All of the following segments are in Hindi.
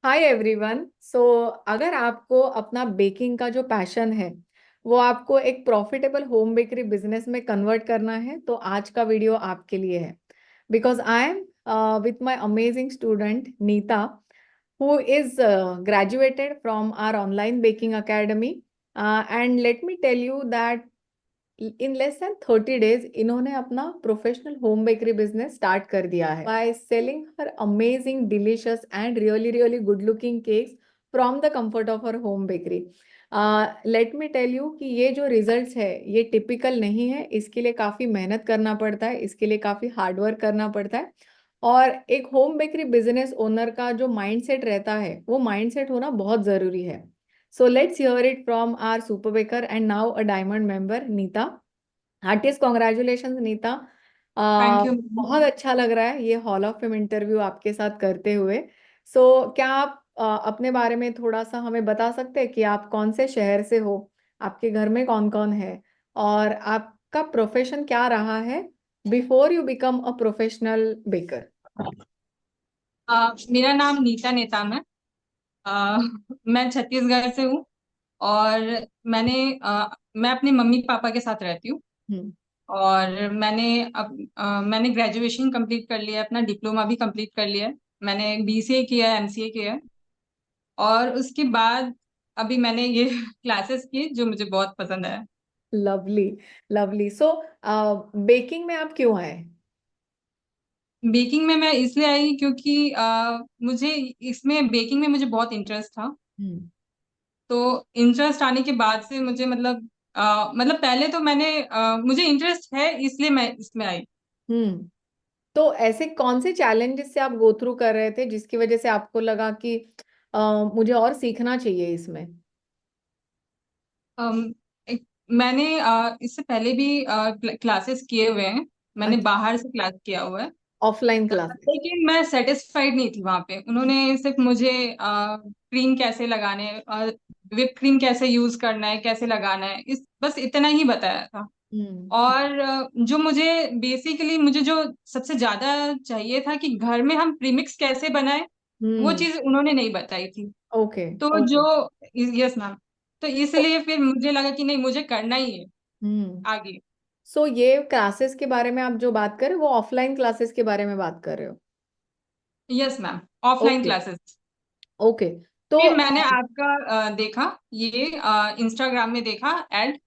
Hi everyone. सो अगर आपको अपना बेकिंग का जो पैशन है वो आपको एक प्रॉफिटेबल होम बेकरी बिजनेस में कन्वर्ट करना है तो आज का वीडियो आपके लिए है। Because I am with my amazing student Neeta who is graduated from our online baking academy, and let me tell you that in less than 30 days इन्होंने अपना professional home bakery business start कर दिया है by selling her amazing delicious and really really good looking cakes from the comfort of her home bakery. Let me tell you कि ये जो रिजल्ट्स है ये टिपिकल नहीं है, इसके लिए काफ़ी मेहनत करना पड़ता है, इसके लिए काफ़ी हार्डवर्क करना पड़ता है। और एक होम बेकरी बिजनेस ओनर का जो माइंडसेट रहता है वो माइंडसेट होना बहुत ज़रूरी है। So let's hear it from our super baker and now a diamond member, Neeta. Heartiest congratulations, Neeta. Thank you. बहुत अच्छा लग रहा है ये हॉल ऑफ फेम इंटरव्यू आपके साथ करते हुए। सो क्या आप अपने बारे में थोड़ा सा हमें बता सकते हैं कि आप कौन से शहर से हो, आपके घर में कौन कौन है और आपका प्रोफेशन क्या रहा है before you become a professional baker. मेरा नाम नीता नेताम है। अ, मैं छत्तीसगढ़ से हूँ। और मैंने मैं अपने मम्मी पापा के साथ रहती हूँ। हम्म। और मैंने ग्रेजुएशन कंप्लीट कर लिया है, अपना डिप्लोमा भी कंप्लीट कर लिया है। मैंने बीसीए किया है, एमसीए किया है। और उसके बाद अभी मैंने ये क्लासेस की जो मुझे बहुत पसंद है। लवली। लवली। सो बेकिंग में आप क्यों आए? बेकिंग में मैं इसलिए आई क्योंकि मुझे इसमें बेकिंग में मुझे बहुत इंटरेस्ट था। हम्म। तो इंटरेस्ट आने के बाद से मुझे मतलब पहले तो मुझे इंटरेस्ट है इसलिए मैं इसमें आई। हम्म। तो ऐसे कौन से चैलेंजेस से आप गो थ्रू कर रहे थे जिसकी वजह से आपको लगा कि मुझे और सीखना चाहिए इसमें? अम, मैंने इससे पहले भी क्लासेस किए हुए हैं। मैंने अच्छा। बाहर से क्लास किया हुआ है। Offline classes. लेकिन मैं सेटिस्फाइड नहीं थी वहां पे। उन्होंने सिर्फ मुझे क्रीम कैसे लगाने और whipped क्रीम कैसे यूज करना है, कैसे लगाना है, इस बस इतना ही बताया था। हम्म। और जो मुझे जो सबसे ज्यादा चाहिए था कि घर में हम प्रीमिक्स कैसे बनाए, वो हम्म। चीज उन्होंने नहीं बताई थी। ओके। तो ओके। जो यस मैम। तो इसलिए फिर मुझे लगा कि नहीं, मुझे करना ही है हम्म। आगे। सो ये क्लासेस के बारे में आप जो बात कर रहे हो वो ऑफलाइन क्लासेस के बारे में बात कर रहे हो? Yes ma'am, offline okay. Classes. Okay. तो फिर मैंने आपका देखा, ये इंस्टाग्राम में देखा एड।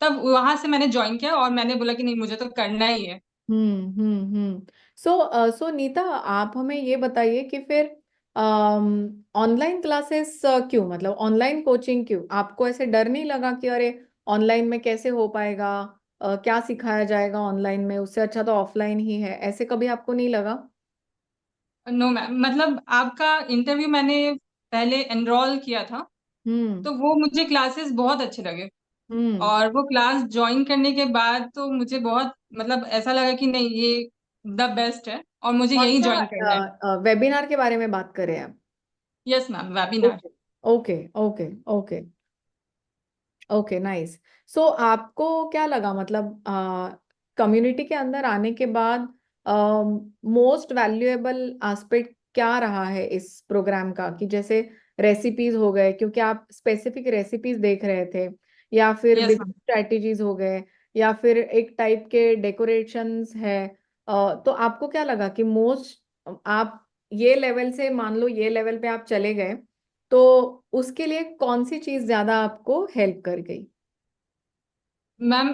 तब वहां से मैंने ज्वाइन किया और मैंने बोला कि नहीं, मुझे तो करना ही है। हम्म। सो नीता, आप हमें ये बताइए कि फिर ऑनलाइन क्लासेस क्यों, मतलब ऑनलाइन कोचिंग क्यों? आपको ऐसे डर नहीं लगा कि अरे ऑनलाइन में कैसे हो पाएगा, क्या सिखाया जाएगा ऑनलाइन में, उससे अच्छा तो ऑफलाइन ही है, ऐसे कभी आपको नहीं लगा? नो मैम, मतलब आपका इंटरव्यू मैंने पहले एनरोल किया था। हम्म। तो वो मुझे क्लासेस बहुत अच्छे लगे। हम्म। और वो क्लास ज्वाइन करने के बाद तो मुझे बहुत मतलब ऐसा लगा कि नहीं, ये द बेस्ट है और मुझे कौन यही ज्वाइन करना है। सा वेबिनार के बारे में बात करें आप? Yes ma'am, webinar. Okay. Okay. Okay. Okay. Okay, nice. So आपको क्या लगा, मतलब कम्युनिटी के अंदर आने के बाद मोस्ट वैल्यूएबल एस्पेक्ट क्या रहा है इस प्रोग्राम का? कि जैसे रेसिपीज हो गए, क्योंकि आप स्पेसिफिक रेसिपीज देख रहे थे, या फिर यस बिजनेस मैम। स्ट्रेटेजीज हो गए, या फिर एक टाइप के डेकोरेशंस है, तो आपको क्या लगा कि मोस्ट, आप ये लेवल से मान लो ये लेवल पे आप चले गए तो उसके लिए कौन सी चीज ज्यादा आपको हेल्प कर गई? मैम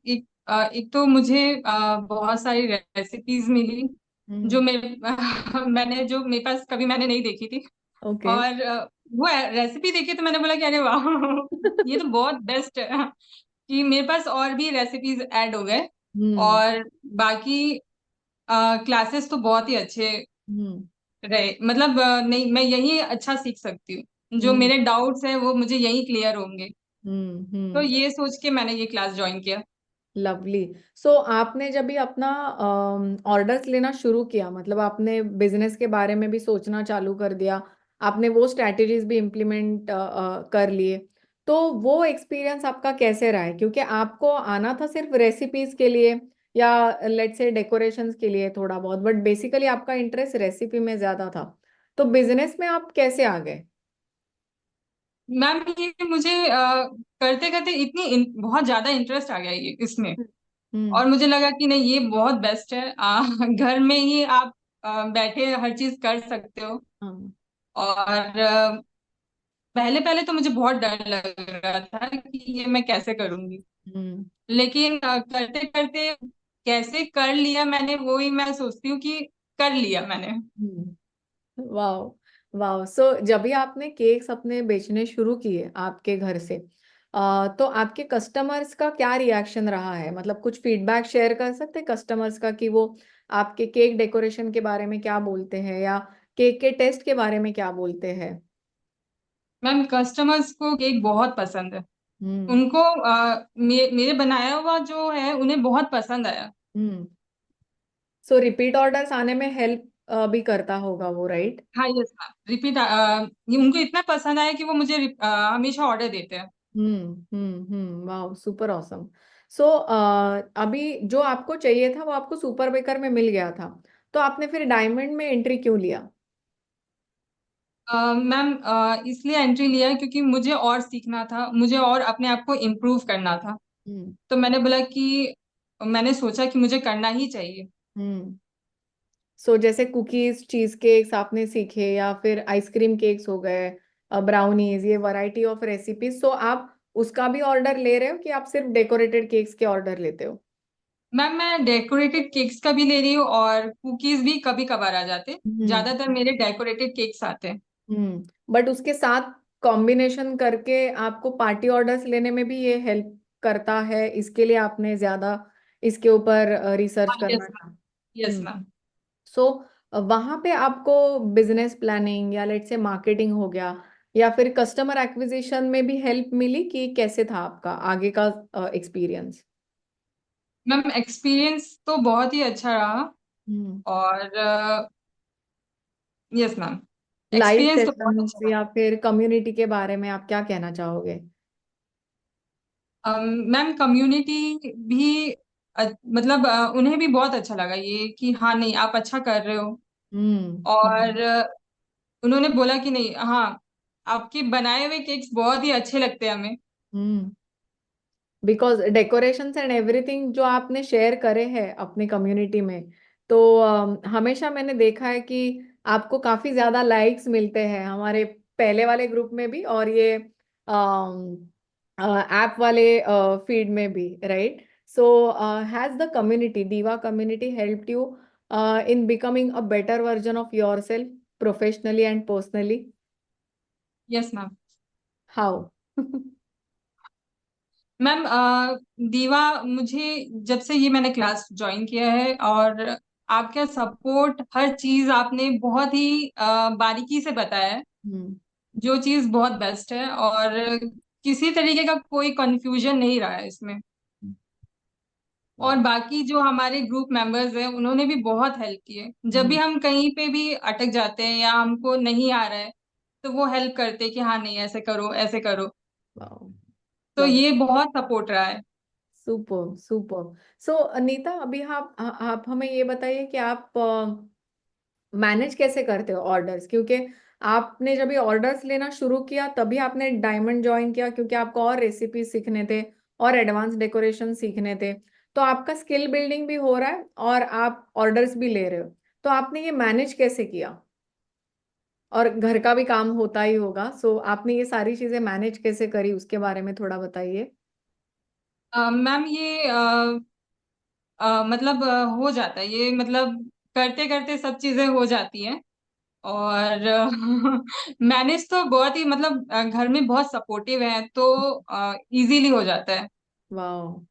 एक तो मुझे बहुत सारी रेसिपीज मिली हम्म। जो मेरे पास कभी मैंने नहीं देखी थी। ओके। और वो रेसिपी देखी तो मैंने बोला कि अरे वाह, ये तो बहुत बेस्ट है कि मेरे पास और भी रेसिपीज ऐड हो गए। हम्म। और बाकी क्लासेस तो बहुत ही अच्छे हम्म। रहे। मतलब नहीं, मैं यही अच्छा सीख सकती हूँ। जो हम्म। मेरे डाउट्स हैं वो मुझे यही क्लियर होंगे। तो हम्म। ये सोच के मैंने ये क्लास ज्वाइन किया। लवली। सो आपने जब भी अपना ऑर्डर्स लेना शुरू किया, मतलब आपने बिजनेस के बारे में भी सोचना चालू कर दिया, आपने वो स्ट्रैटेजीज भी इम्प्लीमेंट कर लिए, तो वो एक्सपीरियंस आपका कैसे रहा है? क्योंकि आपको आना था सिर्फ रेसिपीज के लिए या लेट्स से डेकोरेशंस के लिए थोड़ा बहुत, बट बेसिकली आपका इंटरेस्ट रेसिपी में ज्यादा था। तो बिजनेस में आप कैसे आ गए? मैम ये मुझे करते करते बहुत ज्यादा इंटरेस्ट आ गया ये इसमें। हम्म। और मुझे लगा कि नहीं, ये बहुत बेस्ट है। घर में ही आप बैठे हर चीज कर सकते हो। हाँ। और पहले पहले तो मुझे बहुत डर लग रहा था कि ये मैं कैसे करूंगी। हम्म। लेकिन करते करते कैसे कर लिया मैंने, वो ही मैं सोचती हूँ कि कर लिया मैंने। वाह। वाह। सो जब भी आपने केक्स अपने बेचने शुरू किए आपके घर से, तो आपके कस्टमर्स का क्या रिएक्शन रहा है? मतलब कुछ फीडबैक शेयर कर सकते हैं कस्टमर्स का कि वो आपके केक डेकोरेशन के बारे में क्या बोलते हैं, या केक के टेस्ट के बारे में क्या बोलते हैं? मैम कस्टमर्स को केक बहुत पसंद है। हम्म। उनको मेरे बनाया हुआ जो है उन्हें बहुत पसंद आया। हम्म। सो रिपीट ऑर्डर्स आने में हेल्प भी करता होगा वो, राइट? हाँ, यस मैम, रिपीट। ये उनको इतना पसंद आया कि वो मुझे हमेशा ऑर्डर देते हैं। वाह, सुपर ऑसम। सो अभी जो आपको चाहिए था वो आपको सुपर बेकर में मिल गया था, तो आपने फिर डायमंड में एंट्री क्यों लिया? मैम इसलिए एंट्री लिया क्योंकि मुझे और सीखना था, मुझे और अपने आप को इम्प्रूव करना था। हम्म। तो मैंने बोला कि मैंने सोचा कि मुझे करना ही चाहिए। हम्म। सो जैसे कुकीज, चीज केक्स आपने सीखे, या फिर आइसक्रीम केक्स हो गए, ब्राउनीज, ये वैरायटी ऑफ रेसिपीज, सो आप उसका भी ऑर्डर ले रहे हो कि आप सिर्फ डेकोरेटेड केक्स के ऑर्डर लेते हो? मैम मैं डेकोरेटेड केक्स का भी ले रही हूँ और कुकीज भी कभी कभार आ जाते हैं। हम्म। ज्यादातर मेरे डेकोरेटेड केक्स आते हैं। बट उसके साथ कॉम्बिनेशन करके आपको पार्टी ऑर्डर्स लेने में भी ये हेल्प करता है, इसके लिए आपने ज्यादा इसके ऊपर रिसर्च हाँ, करना यस था? मैम, यस हम्म। मैम। सो वहां पे आपको बिजनेस प्लानिंग, या लेट से मार्केटिंग हो गया, या फिर कस्टमर एक्विजिशन में भी हेल्प मिली, कि कैसे था आपका आगे का एक्सपीरियंस? मैम एक्सपीरियंस तो बहुत ही अच्छा रहा। हम्म। और यस मैम, लाइव एक्सपीरियंस तो बहुत सेशंस अच्छा रहा। या फिर कम्युनिटी के बारे में आप क्या कहना चाहोगे? मैम कम्युनिटी भी मतलब उन्हें भी बहुत अच्छा लगा ये कि हाँ नहीं, आप अच्छा कर रहे हो। हम्म। और उन्होंने बोला कि नहीं, हाँ, आपके बनाए हुए केक्स बहुत ही अच्छे लगते हैं हमें। हम्म। बिकॉज डेकोरेशंस एंड एवरीथिंग जो आपने शेयर करे हैं अपने कम्युनिटी में, तो हमेशा मैंने देखा है कि आपको काफी ज्यादा लाइक्स मिलते हैं हमारे पहले वाले ग्रुप में भी, और ये ऐप वाले फीड में भी, right? So has the community, Diva community, helped you in becoming a better version of yourself professionally and personally? Yes ma'am. How? Ma'am दीवा मुझे, जब से ये मैंने क्लास ज्वाइन किया है, और आपका सपोर्ट, हर चीज आपने बहुत ही बारीकी से बताया है। हम्म। जो चीज बहुत बेस्ट है, और किसी तरीके का कोई कंफ्यूजन नहीं रहा है इसमें। और वाह। बाकी जो हमारे ग्रुप मेंबर्स हैं उन्होंने भी बहुत हेल्प की है। जब भी हम्म। हम कहीं पे भी अटक जाते हैं या हमको नहीं आ रहा है, तो वो हेल्प करते हैं कि हाँ नहीं, ऐसे करो, ऐसे करो। तो वाह। ये बहुत सपोर्ट रहा है। Super super. सो अनीता, अभी आप हमें ये बताइए कि आप मैनेज कैसे करते हो ऑर्डर्स, क्योंकि आपने जब ये ऑर्डर्स लेना शुरू किया तभी आपने डायमंड ज्वाइन किया, क्योंकि आपको और रेसिपी सीखने थे और एडवांस डेकोरेशन सीखने थे। तो आपका स्किल बिल्डिंग भी हो रहा है और आप ऑर्डर्स भी ले रहे हो, तो आपने ये मैनेज कैसे किया? और घर का भी काम होता ही होगा, सो आपने ये सारी चीजें मैनेज कैसे करी, उसके बारे में थोड़ा बताइए। मैम ये मतलब हो जाता है ये, मतलब करते करते सब चीजें हो जाती हैं। और मैनेज तो बहुत ही, मतलब घर में बहुत सपोर्टिव है, तो इजीली हो जाता है। वाह।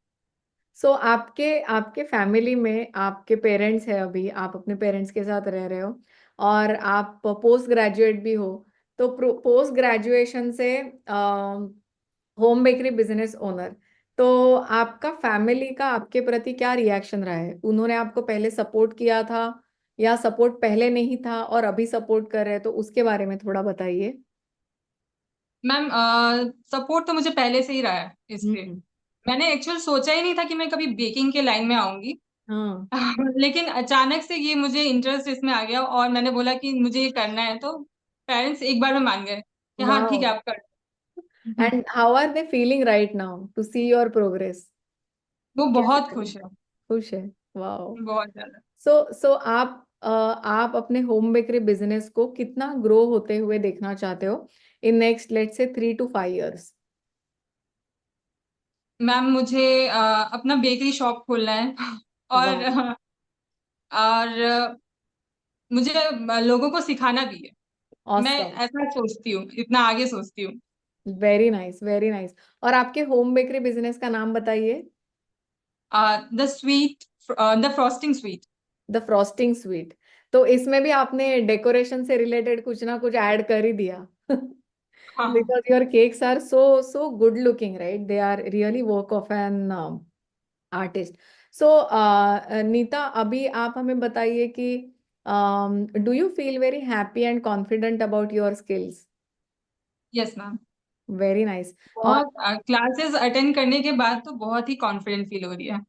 सो आपके आपके फैमिली में आपके पेरेंट्स है, अभी आप अपने पेरेंट्स के साथ रह रहे हो और आप पोस्ट ग्रेजुएट भी हो, तो पोस्ट ग्रेजुएशन से होम बेकरी बिजनेस ओनर, तो आपका फैमिली का आपके प्रति क्या रिएक्शन रहा है? उन्होंने आपको पहले सपोर्ट किया था, या सपोर्ट पहले नहीं था और अभी सपोर्ट कर रहे हैं, तो उसके बारे में थोड़ा बताइए। मैम सपोर्ट तो मुझे पहले से ही रहा है इस पे। हम्म। मैंने एक्चुअल सोचा ही नहीं था कि मैं कभी बेकिंग के लाइन में आऊंगी। हाँ। लेकिन अचानक से ये मुझे इंटरेस्ट इसमें आ गया और मैंने बोला कि मुझे ये करना है, तो पेरेंट्स एक बार में मान गए कि हाँ ठीक है वाओ। आप कर। And how are they feeling right now to see your progress? वो कैसे बहुत लग रहा खुश है? है, खुश है। वाओ। बहुत ज्यादा। सो आप अपने होम बेकरी बिजनेस को कितना ग्रो होते हुए देखना चाहते हो in next let's say 3 to 5 years? Ma'am मुझे अपना बेकरी शॉप खोलना है और वाओ। मुझे लोगों को सिखाना भी है। मैं ऑसम। ऐसा सोचती हूँ, इतना आगे सोचती हूँ। Very nice, very nice. और आपके होम बेकरी बिजनेस का नाम बताइए। The sweet, the frosting sweet. The frosting sweet. तो इसमें भी आपने डेकोरेशन से रिलेटेड कुछ ना कुछ ऐड कर ही दिया। हाँ। Because your cakes are so so good looking, right? They are really work of an artist. So Nita, अभी आप हमें बताइए कि do you feel very happy and confident about your skills? Yes ma'am. Very nice. और बहुत क्लासेस अटेंड करने के बाद तो बहुत ही कॉन्फिडेंट फील हो रही है।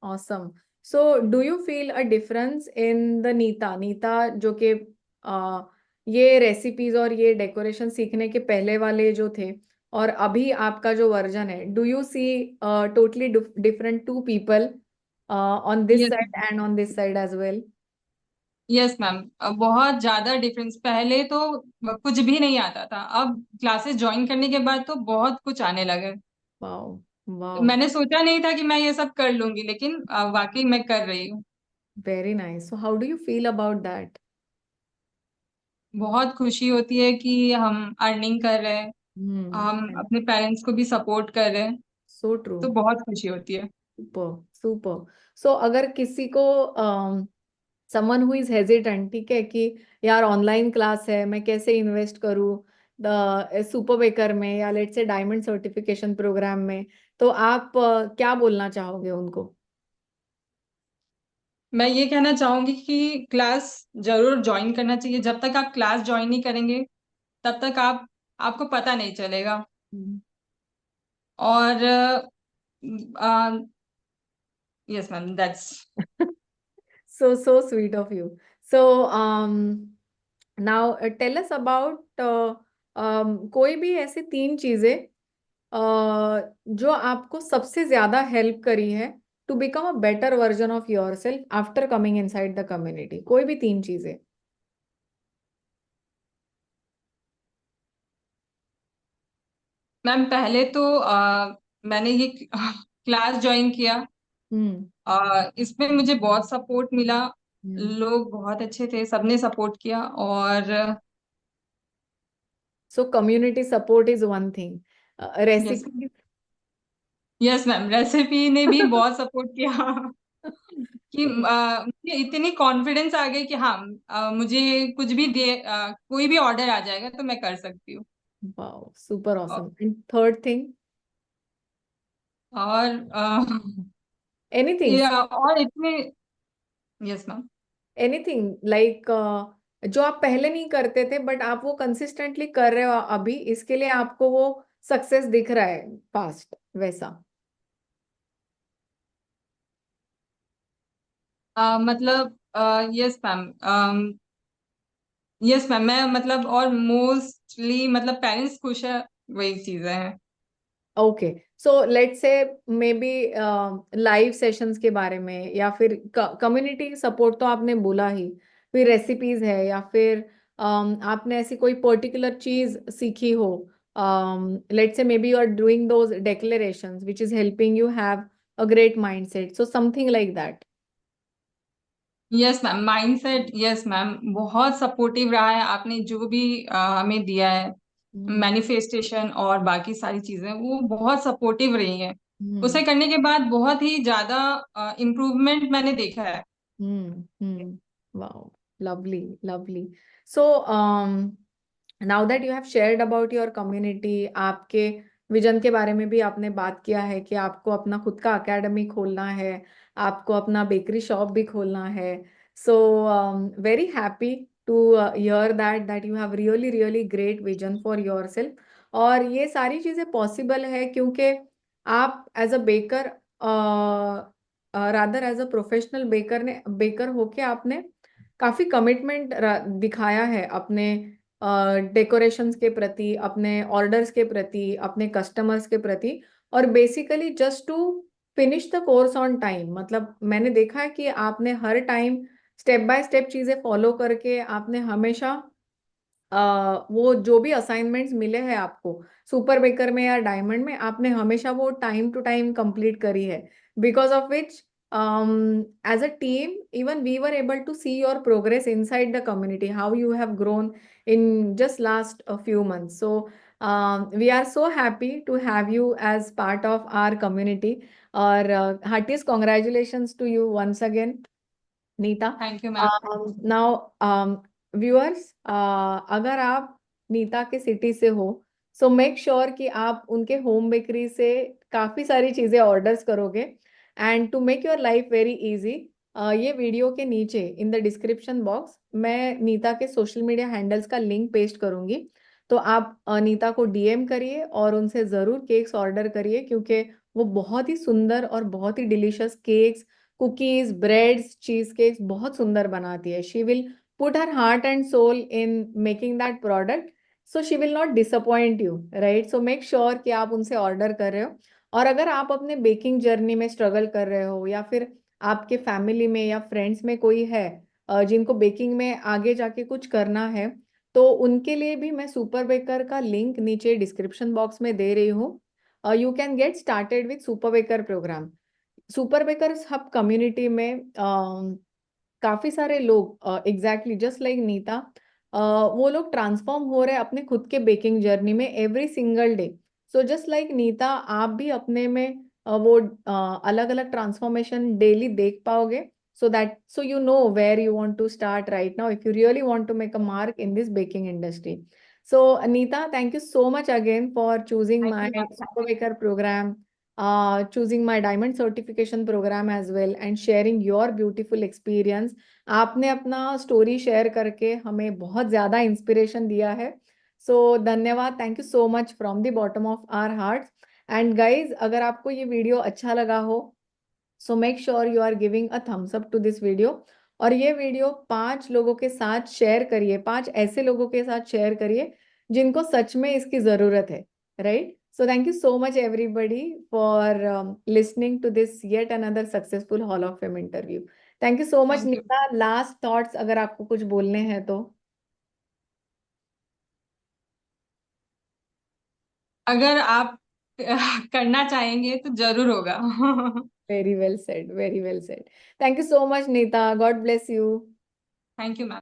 Awesome. So do you feel a difference in the Neeta Neeta जो कि uh, ये रेसिपीज और ये डेकोरेशन सीखने के पहले वाले जो थे, और अभी आपका जो वर्जन है, do you see totally different to people on this yes. Side and on this side as well? Yes ma'am, बहुत ज्यादा डिफरेंस। पहले तो कुछ भी नहीं आता था, अब क्लासेस ज्वाइन करने के बाद तो बहुत कुछ आने लगे। वाओ। वाओ। मैंने सोचा नहीं था कि मैं ये सब कर लूंगी, लेकिन वाकई मैं कर रही हूँ। Very nice. So how do you feel about that? बहुत खुशी होती है कि हम अर्निंग कर रहे हैं, हम हम्म। अपने पेरेंट्स को भी सपोर्ट कर रहे हैं, सो ट्रू। तो बहुत खुशी होती है। सुपर। सुपर। सो अगर किसी को समवन हु इज हेजिटेंट, ठीक है, कि यार ऑनलाइन क्लास है, मैं कैसे इन्वेस्ट करूँ द सुपर बेकर में या लेट से डायमंड सर्टिफिकेशन प्रोग्राम में, तो आप क्या बोलना चाहोगे उनको? मैं ये कहना चाहूंगी कि क्लास जरूर ज्वाइन करना चाहिए। जब तक आप क्लास ज्वाइन नहीं करेंगे तब तक आपको पता नहीं चलेगा। और yes ma'am, that's. So so sweet of you. So now tell us about कोई भी ऐसी 3 चीजें जो आपको सबसे ज्यादा हेल्प करी है to become a better version of yourself after coming inside the community. कोई भी 3 चीजें। मैम पहले तो मैंने ये क्लास ज्वाइन किया, हम्म। इसमें मुझे बहुत सपोर्ट मिला। हम्म। लोग बहुत अच्छे थे, सबने सपोर्ट किया। और सो community support is one thing. Yes. Recipe. Yes ma'am, recipe ने भी बहुत सपोर्ट किया कि मुझे इतनी कॉन्फिडेंस आ गई कि हाँ, मुझे कुछ भी कोई भी ऑर्डर आ जाएगा तो मैं कर सकती हूँ। वाओ, सुपर और ऑसम। And third thing? और, एनीथिंग। और इतने। Yes ma'am. एनीथिंग लाइक जो आप पहले नहीं करते थे बट आप वो कंसिस्टेंटली कर रहे हो अभी, इसके लिए आपको वो सक्सेस दिख रहा है फास्ट, वैसा? मतलब यस मैम, यस मैम, मैं मतलब और मोस्टली मतलब पेरेंट्स खुश है, वही चीजें हैं। Okay. So let's say may B live sessions के बारे में, या फिर कम्युनिटी सपोर्ट तो आपने बोला ही, फिर रेसिपीज है, या फिर आपने ऐसी कोई पर्टिकुलर चीज सीखी हो, let's say may be you are doing those declarations which is helping you have a great mindset, so something like that. Yes ma'am, mindset, yes ma'am, बहुत सपोर्टिव रहा है। आपने जो भी हमें दिया है, हम्म। मैनिफेस्टेशन और बाकी सारी चीजें, वो बहुत सपोर्टिव रही हैं। हम्म। उसे करने के बाद बहुत ही ज्यादा इम्प्रूवमेंट मैंने देखा है। Wow, lovely, lovely. So, now that you have shared about your community, आपके विजन के बारे में भी आपने बात किया है कि आपको अपना खुद का एकेडमी खोलना है, आपको अपना बेकरी शॉप भी खोलना है। So very happy to hear that you have really really great vision for yourself. और ये सारी चीज़ें पॉसिबल है क्योंकि आप as a baker rather as a professional baker होके आपने काफी कमिटमेंट दिखाया है अपने डेकोरेशंस के प्रति, अपने ऑर्डर्स के प्रति, अपने कस्टमर्स के प्रति, और basically just to finish the course on time. मतलब मैंने देखा है कि आपने हर टाइम स्टेप बाय स्टेप चीजें फॉलो करके आपने हमेशा वो जो भी असाइनमेंट्स मिले हैं आपको सुपर बेकर में या डायमंड में, आपने हमेशा वो टाइम टू टाइम कंप्लीट करी है। Because of which as a team, even we were able to see your progress inside the community, how you have grown in just last a few months. So we are so happy to have you as part of our community. और heartiest congratulations to you once again, Neeta. Thank you ma'am. Now viewers, अगर आप नीता के सिटी से हो, सो मेक श्योर कि आप उनके होम बेकरी से काफ़ी सारी चीज़ें ऑर्डर्स करोगे। And to make your life very easy, ये वीडियो के नीचे इन द डिस्क्रिप्शन बॉक्स मैं नीता के सोशल मीडिया हैंडल्स का लिंक पेस्ट करूंगी। तो आप नीता को डीएम करिए और उनसे ज़रूर केक्स ऑर्डर करिए, क्योंकि वो बहुत ही सुंदर और बहुत ही delicious cakes, cookies, breads, cheese cakes बहुत सुंदर बनाती है। She will put her heart and soul in making that product, so she will not disappoint you, right? So make sure कि आप उनसे ऑर्डर कर रहे हो। और अगर आप अपने बेकिंग जर्नी में स्ट्रगल कर रहे हो, या फिर आपके फैमिली में या फ्रेंड्स में कोई है जिनको बेकिंग में आगे जाके कुछ करना है, तो उनके लिए भी मैं सुपर बेकर का लिंक नीचे डिस्क्रिप्शन बॉक्स में दे रही हूँ। You can get started with super baker program. Super bakers hub community में काफी सारे लोग एग्जैक्टली जस्ट लाइक नीता, वो लोग ट्रांसफॉर्म हो रहे हैं अपने खुद के बेकिंग जर्नी में every single day. So just like Neeta, आप भी अपने में वो अलग अलग ट्रांसफॉर्मेशन डेली देख पाओगे। So you know where you want to start right now if you really want to make a mark in this baking industry. So Anita, thank you so much again for choosing thank my you ma'am. Super Baker program, choosing my diamond certification program as well, and sharing your beautiful experience. आपने अपना स्टोरी शेयर करके हमें बहुत ज़्यादा इंस्पिरेशन दिया है। सो धन्यवाद, thank you so much from the bottom of our hearts. And guys, अगर आपको ये वीडियो अच्छा लगा हो, so make sure you are giving a thumbs up to this video. और ये वीडियो 5 लोगों के साथ शेयर करिए, 5 ऐसे लोगों के साथ शेयर करिए जिनको सच में इसकी ज़रूरत है, right? So thank you so much everybody for listening to this yet another successful Hall of Fame interview. Thank you so much, thank you. Neeta. Last thoughts अगर आपको कुछ बोलने हैं तो। अगर आप करना चाहेंगे तो जरूर होगा। Very well said, very well said. Thank you so much, Neeta. God bless you. Thank you ma'am.